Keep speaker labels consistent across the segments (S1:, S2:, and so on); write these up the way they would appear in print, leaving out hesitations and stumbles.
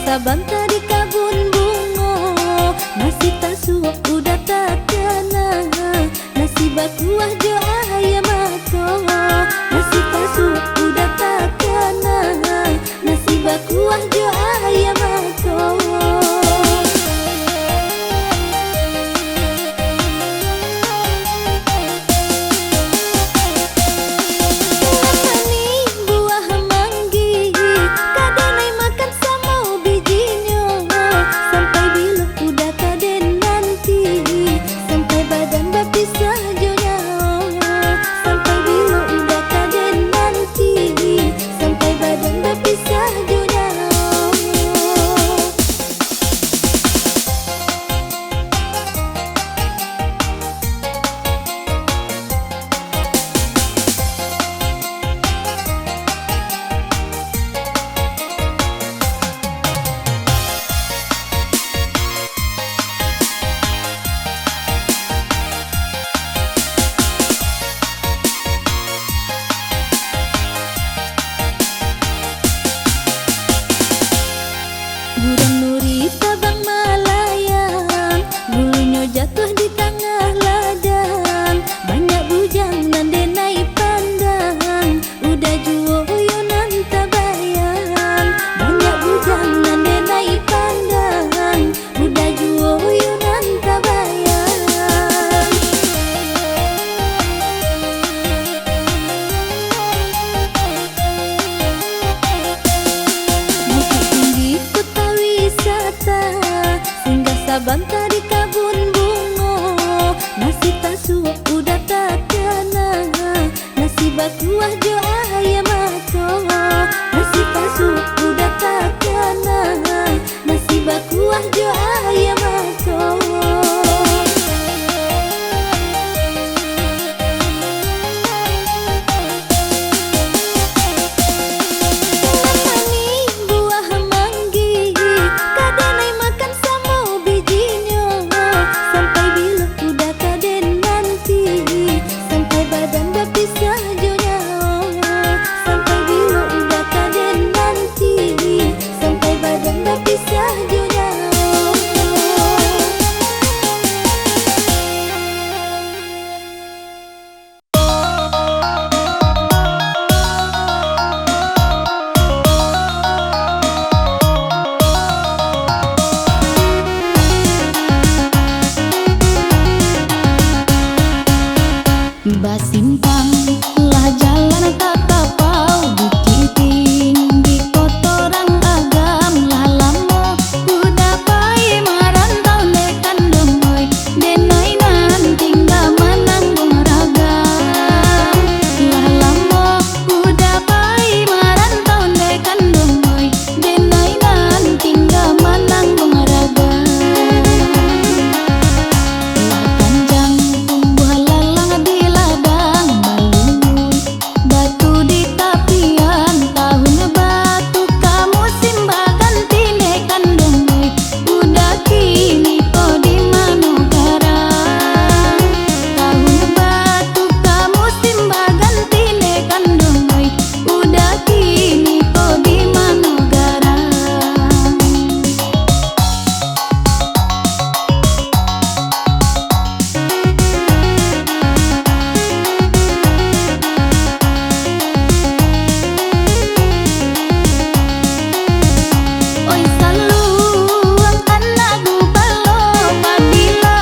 S1: sabanta di kabun bungo, nasi tasuak udah tak kena, nasi bakuah jo ayam mato, nasi tasuak udah tak kena, nasi bakuah jo ayam mato. Gurang nuri tabang malayang, bulunya jatuh di tengah ladang. Banyak bujang nan denai pandang, udah juo uyunan tabayang. Banyak bujang nan denai pandang, udah juo uyunan tabayang. Bukit tinggi kota wisata, singgah sabanta di kabun bungo, nasi tasuak udah tak kena, nasi bakuah jo ayam mato, nasi tasuak udah tak kena, nasi bakuah jo ayam mato. Basimpang lah jalan tak tapau, bukit tinggi kotoran agam lah lamo, udah pai marantau nekan domoy, denai nan tinggal menanggung ragam. Lah lamo udah pai marantau nekan domoy, denai nan tinggal menanggung ragam. Lah panjang tumbuh lalang di ladang balungun, batu di tapian tahun batu kamu simba ganti nekan domoy, udah kini kau di Manogarang. Tahun batu kamu simba ganti nekan domoy, udah kini kau di Manogarang. Oi saluang anakku balo, apabila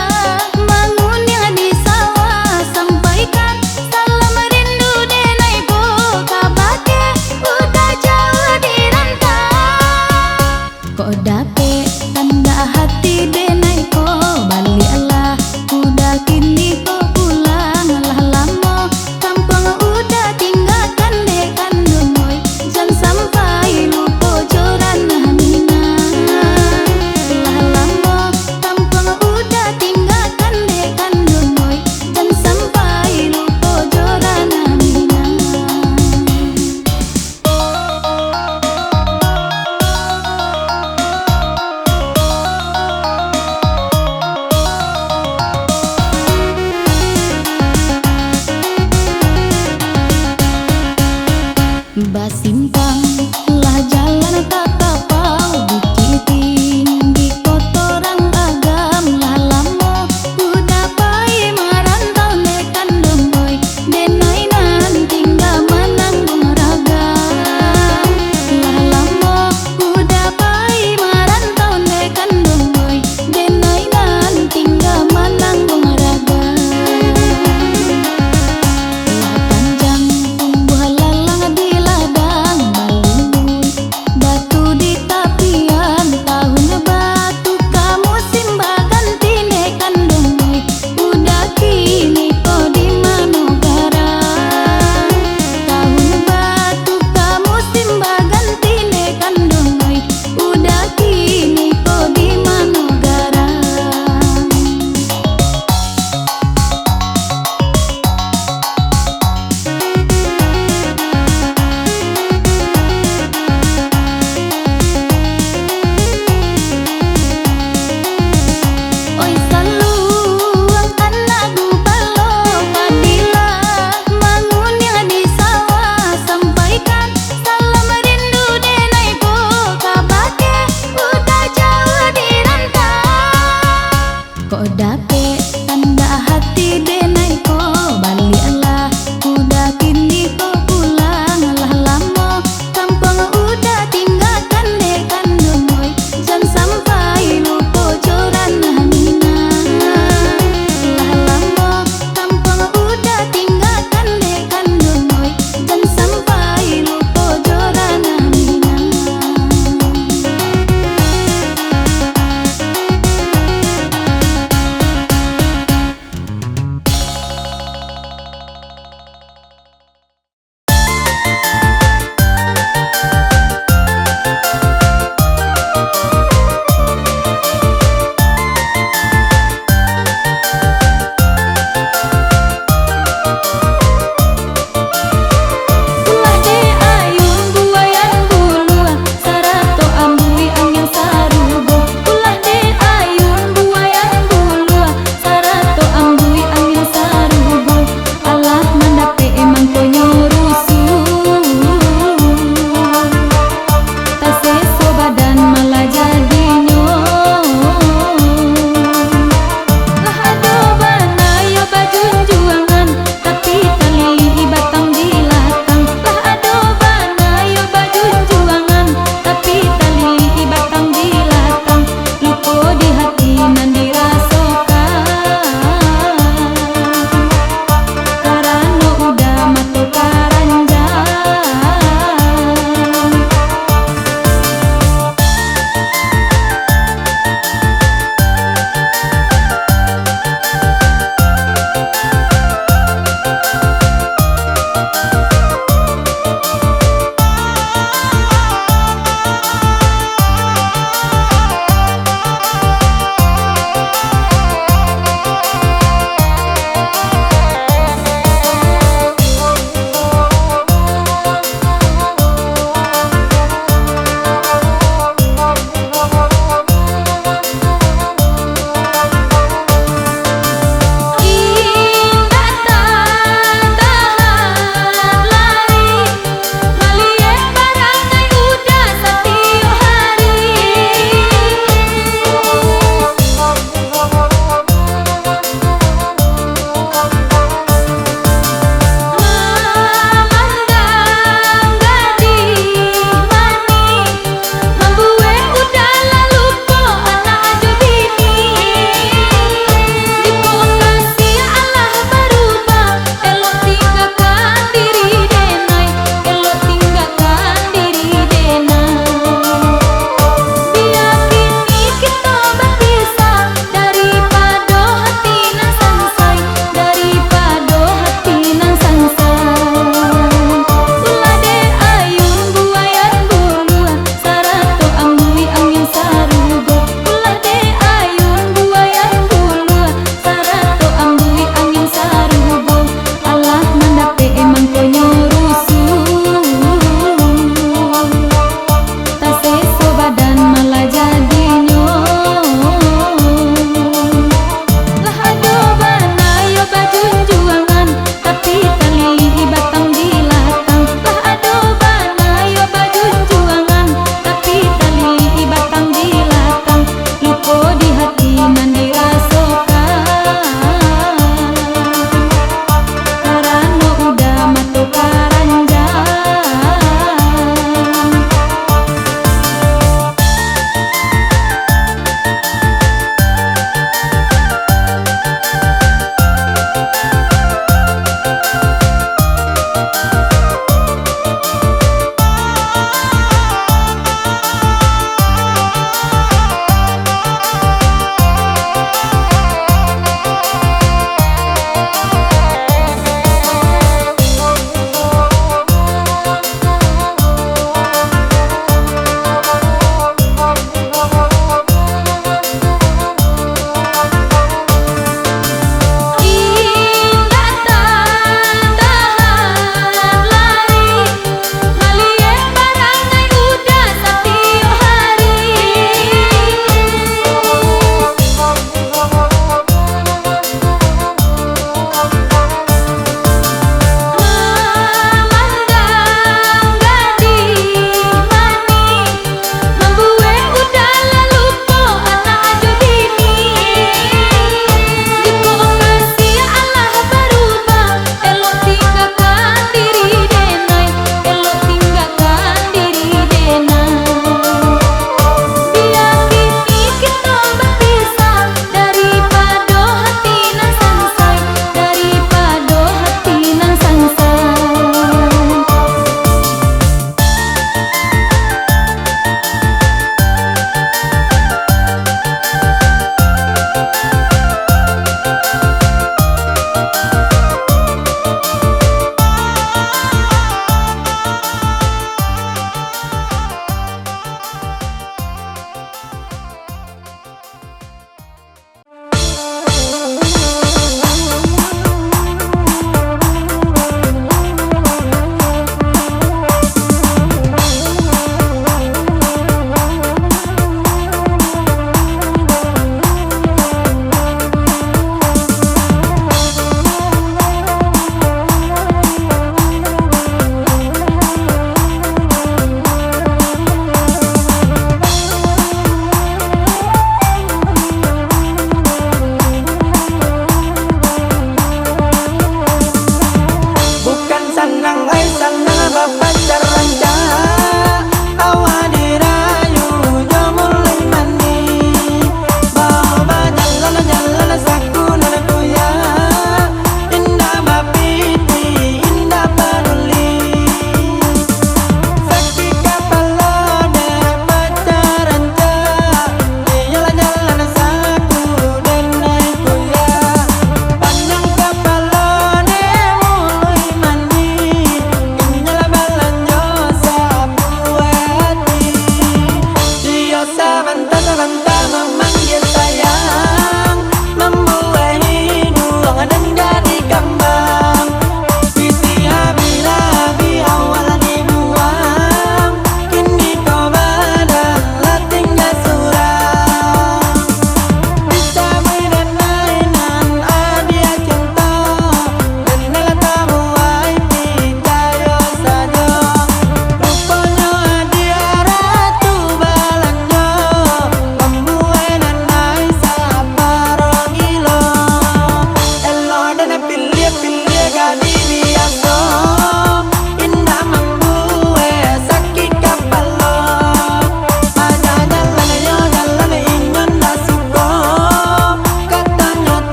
S1: bangunnya di sawah, sampaikan salam rindu denaiku, kabake udah jauh di rantau. Kok dape tanda hati denaiku, balialah udah kini kau pulang. Lah lamo kampung udah tinggalkan dekan domoy, jangan sampai lupa joran Minang. Lah lamo kampung udah tinggalkan dekan domoy, jangan sampai lupa joran Minang.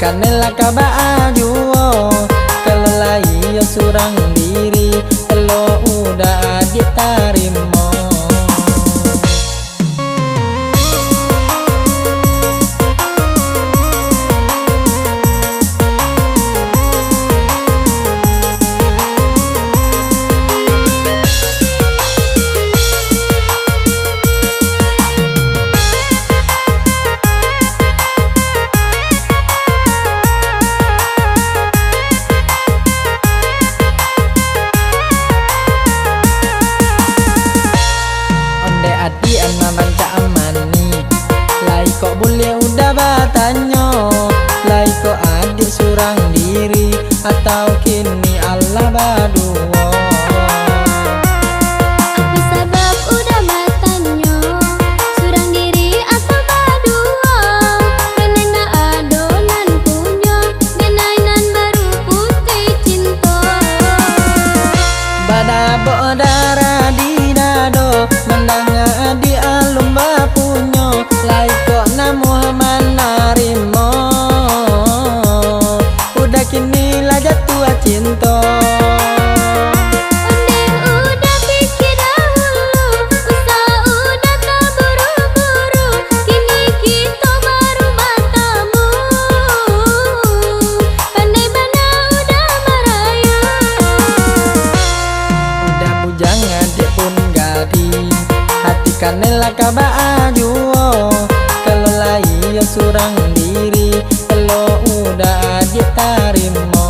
S2: kanela kabaju kelelai yo surang diri lo udah ditarimo. Adi anak cak amani lai kok boleh udah batanyo lai kok adik surang diri atau kini Allah baduo.
S1: Apa sebab udah batanyo surang diri atau baduo menena adonan punyo genainan baru putih cinta
S2: Badabo darah di dado menang di alum bapunyo lai kok na Muhammad narimo udah kini lah jatuh cinta.
S1: Ondeng udah pikir dahulu usaha udah tak buru-buru kini kita baru bertemu pandai mana udah merayu
S2: Udah bujang adik pun gadi hati kanela kabaju kelelai yo surang diri lo udah ditarimo.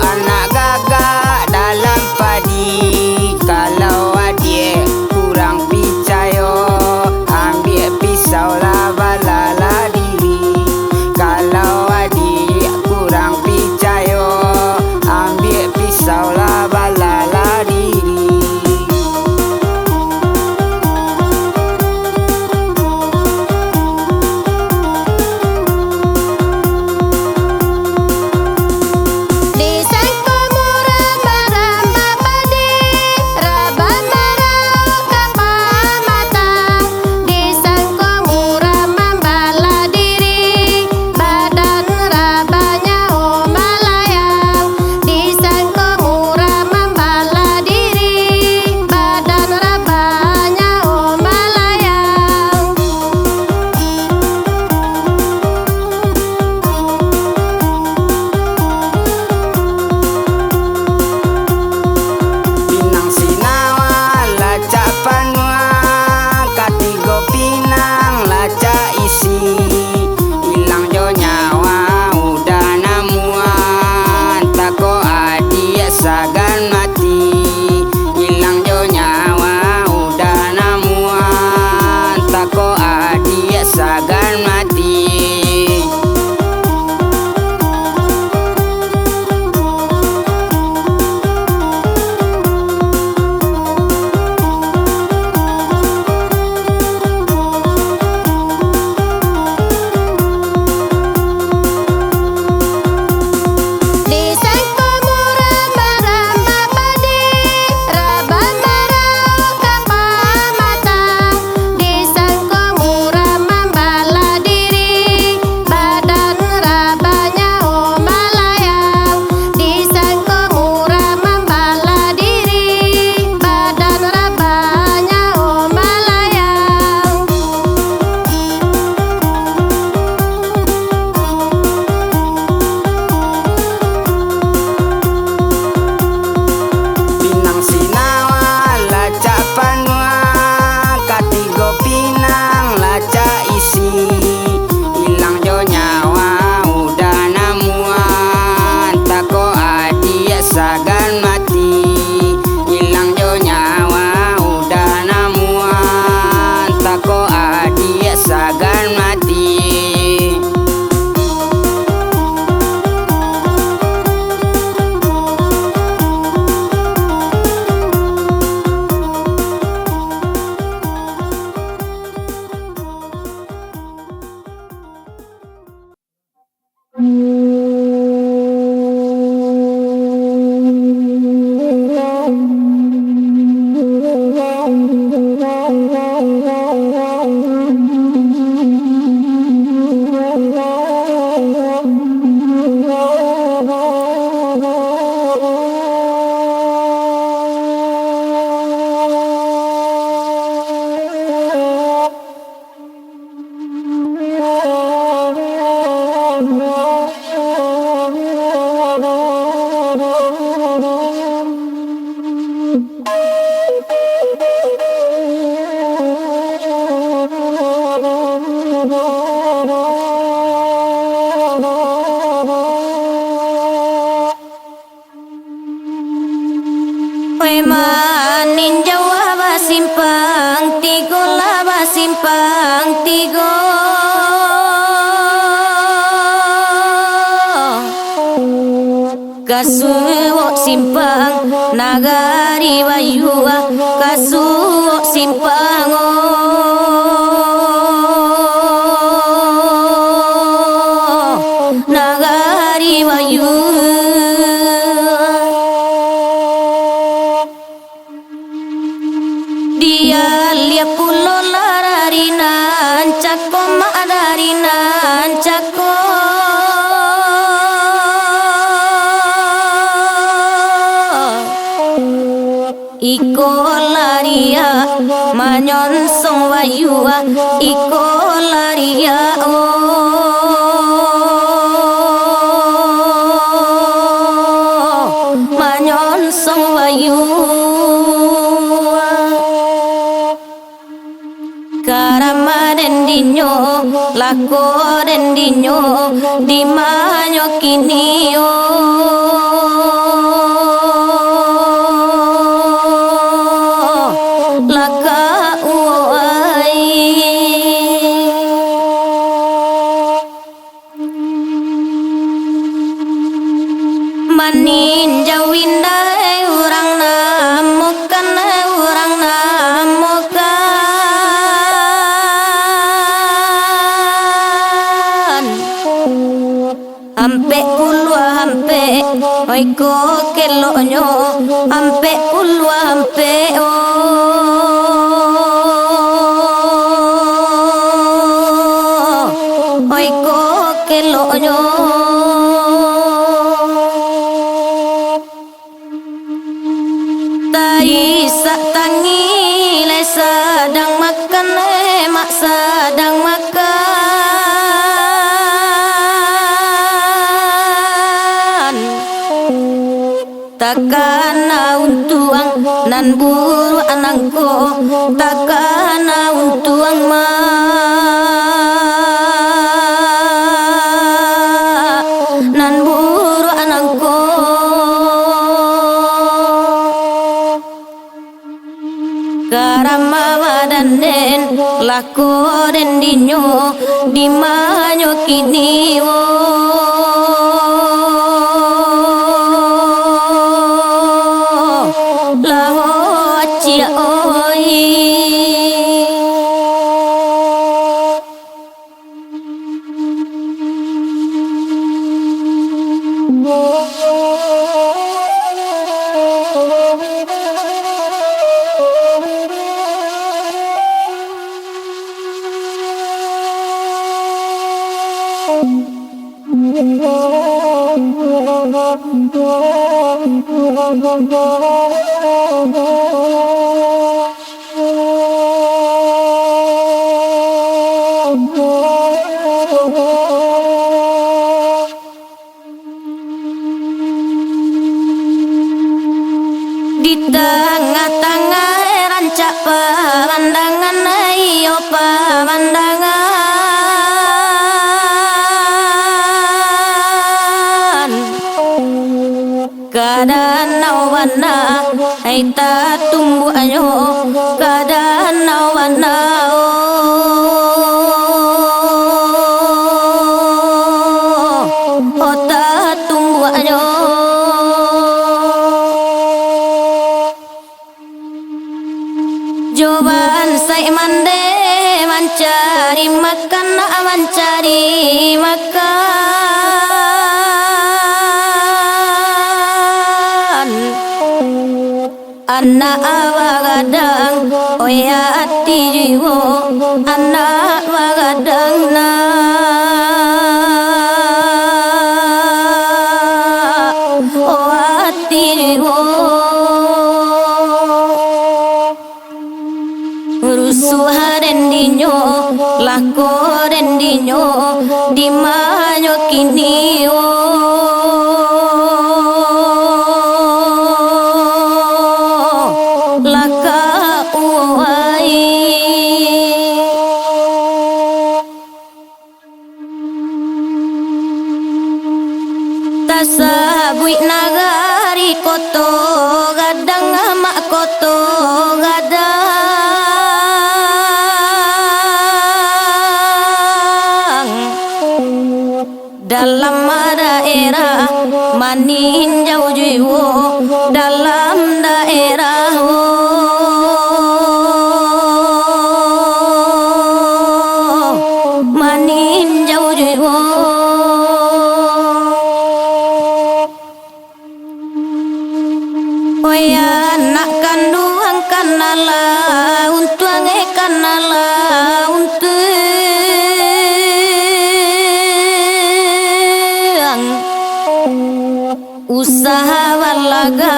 S3: anak gagak dalam padi. Kalau adik kurang percaya, ambil pisau lah balalah diri. Kalau adik kurang percaya, ambil pisau lah balalah diri.
S1: Ninjau aba simpang tigo laba simpang tigo Kasuo simpang nagari wayua Kasuo simpang nagari wayua Dia liap pulo lararinan cako madarinan cako Iko laria manyonsong wayua Iko laria manyonsong wayua Karamaden dinyo lako den dinyo di manyo kinio laka uai manin jawindai urang namokan urang namokan ampe ulwa ampe oi ko kelonyo ampe ulwa ampe oi ko kelonyo Isa tangi le sedang makan mak sedang makan takkan untuang nan buru anangko takkan untuang ma nan buru anangko Karama wadanen lako den dinyo di manyo kiniwo laho cia oi di tengah-tengah rancak pemandangan ayo pemandangan keadaan awana hai ta tumbuh ayo keadaan awana oh ta tumbuh ayo Joban sai mande mencari makan mencari makan anak wagadang oya ati jiwo anak wagadang na oh ati jiwo rusuh den dinyo lako den dinyo di manyo kinio laka uai tasabui nagari koto gadang mak koto gadang dalam daerah manin jauh jiwo dalam daerah manin jauh jiwo oi anak kandung kanala untuang kanala untuk usaha walaga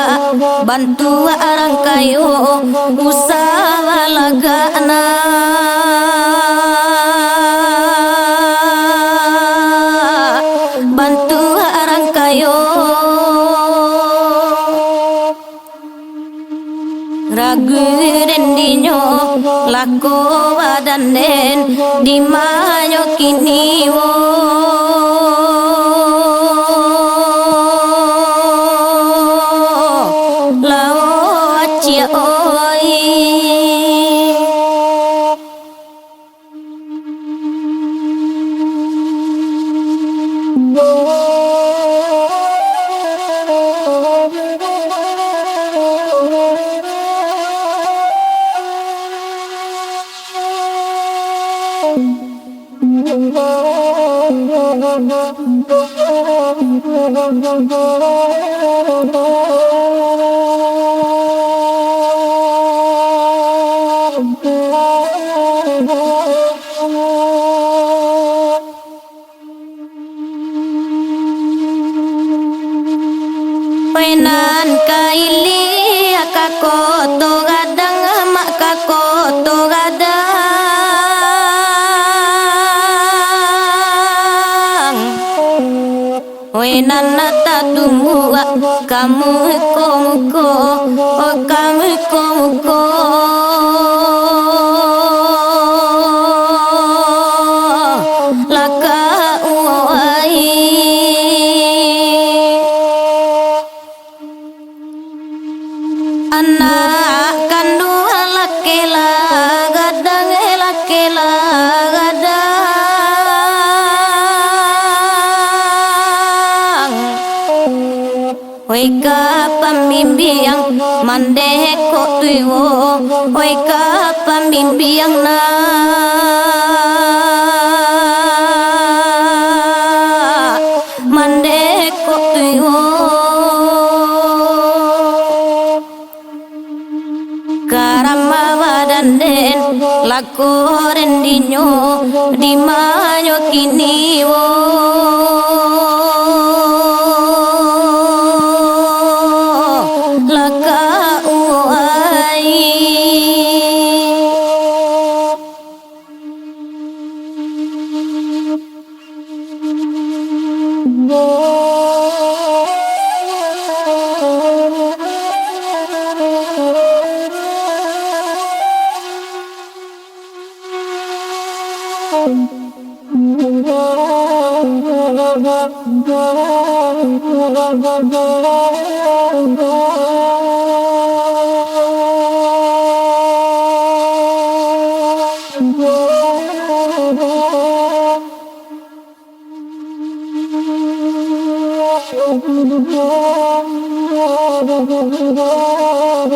S1: bantu orang kayo usaha walaga na bantu orang kayo ragu Gurendinyo lako wadanen di manyo kini wo lao acia oi Penan kaili akakoto gadang mak kakoto gadang Wenan nata tumua kamu muko oh kamu muko laka uai anak kandung lakela gadang lakela gadang Oika pamimbiang mandeh ko tuwo Oika pamimbiang na mandeh ko tuwo Karama wadanden lakorendinyo di manyo kini wo laka uai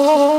S4: Oh,